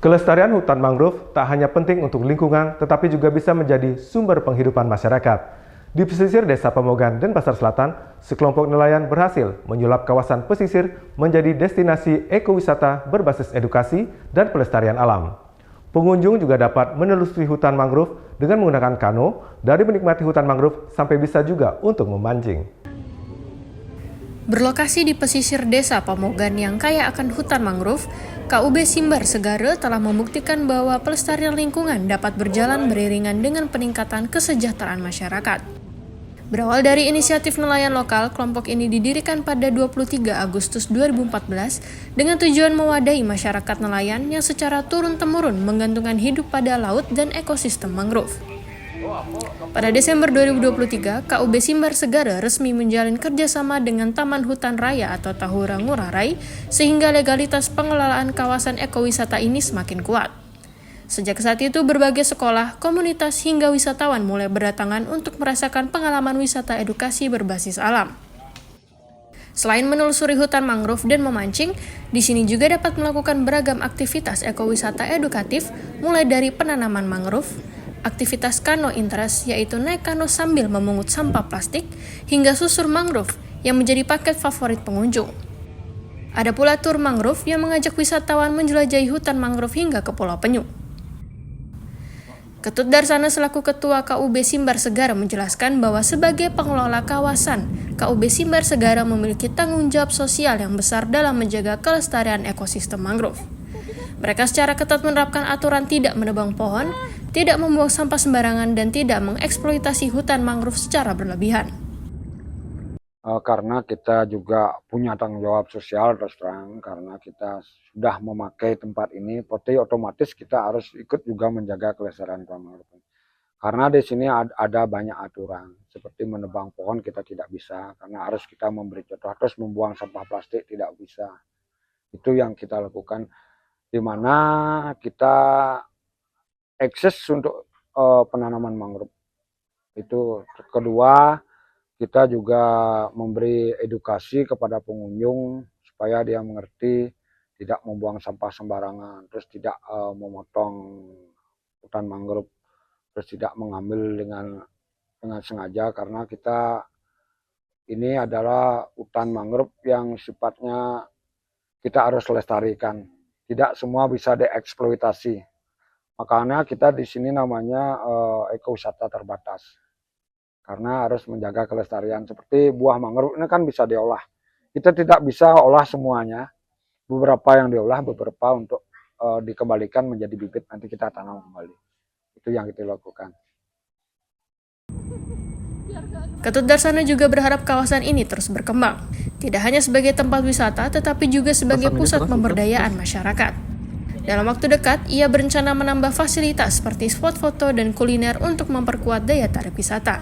Kelestarian hutan mangrove tak hanya penting untuk lingkungan, tetapi juga bisa menjadi sumber penghidupan masyarakat. Di pesisir Desa Pemogan, Denpasar Selatan, sekelompok nelayan berhasil menyulap kawasan pesisir menjadi destinasi ekowisata berbasis edukasi dan pelestarian alam. Pengunjung juga dapat menelusuri hutan mangrove dengan menggunakan kano, dari menikmati hutan mangrove sampai bisa juga untuk memancing. Berlokasi di pesisir Desa Pemogan yang kaya akan hutan mangrove, KUB Simbar Segara telah membuktikan bahwa pelestarian lingkungan dapat berjalan beriringan dengan peningkatan kesejahteraan masyarakat. Berawal dari inisiatif nelayan lokal, kelompok ini didirikan pada 23 Agustus 2014 dengan tujuan mewadahi masyarakat nelayan yang secara turun-temurun menggantungkan hidup pada laut dan ekosistem mangrove. Pada Desember 2023, KUB Simbar Segara resmi menjalin kerjasama dengan Taman Hutan Raya atau Tahura Ngurah Rai, sehingga legalitas pengelolaan kawasan ekowisata ini semakin kuat. Sejak saat itu, berbagai sekolah, komunitas, hingga wisatawan mulai berdatangan untuk merasakan pengalaman wisata edukasi berbasis alam. Selain menelusuri hutan mangrove dan memancing, di sini juga dapat melakukan beragam aktivitas ekowisata edukatif, mulai dari penanaman mangrove, aktivitas kano interest yaitu naik kano sambil memungut sampah plastik, hingga susur mangrove yang menjadi paket favorit pengunjung. Ada pula tur mangrove yang mengajak wisatawan menjelajahi hutan mangrove hingga ke Pulau Penyu. Ketut Darsana selaku Ketua KUB Simbar Segara menjelaskan bahwa sebagai pengelola kawasan, KUB Simbar Segara memiliki tanggung jawab sosial yang besar dalam menjaga kelestarian ekosistem mangrove. Mereka secara ketat menerapkan aturan tidak menebang pohon, tidak membuang sampah sembarangan, dan tidak mengeksploitasi hutan mangrove secara berlebihan. Karena kita juga punya tanggung jawab sosial terus terang, karena kita sudah memakai tempat ini, berarti otomatis kita harus ikut juga menjaga kelestarian hutan mangrove. Karena di sini ada banyak aturan, seperti menebang pohon kita tidak bisa, karena harus kita memberi contoh, terus membuang sampah plastik tidak bisa. Itu yang kita lakukan, di mana kita akses untuk penanaman mangrove. Itu kedua, kita juga memberi edukasi kepada pengunjung supaya dia mengerti tidak membuang sampah sembarangan, terus tidak memotong hutan mangrove, terus tidak mengambil dengan sengaja, karena kita ini adalah hutan mangrove yang sifatnya kita harus lestarikan. Tidak semua bisa dieksploitasi. Makanya kita di sini namanya ekowisata terbatas. Karena harus menjaga kelestarian. Seperti buah mangrove ini kan bisa diolah. Kita tidak bisa olah semuanya. Beberapa yang diolah, beberapa untuk dikembalikan menjadi bibit, nanti kita tanam kembali. Itu yang kita lakukan. Ketut Darsana juga berharap kawasan ini terus berkembang, tidak hanya sebagai tempat wisata, tetapi juga sebagai pusat pemberdayaan masyarakat. Dalam waktu dekat, ia berencana menambah fasilitas seperti spot foto dan kuliner untuk memperkuat daya tarik wisata.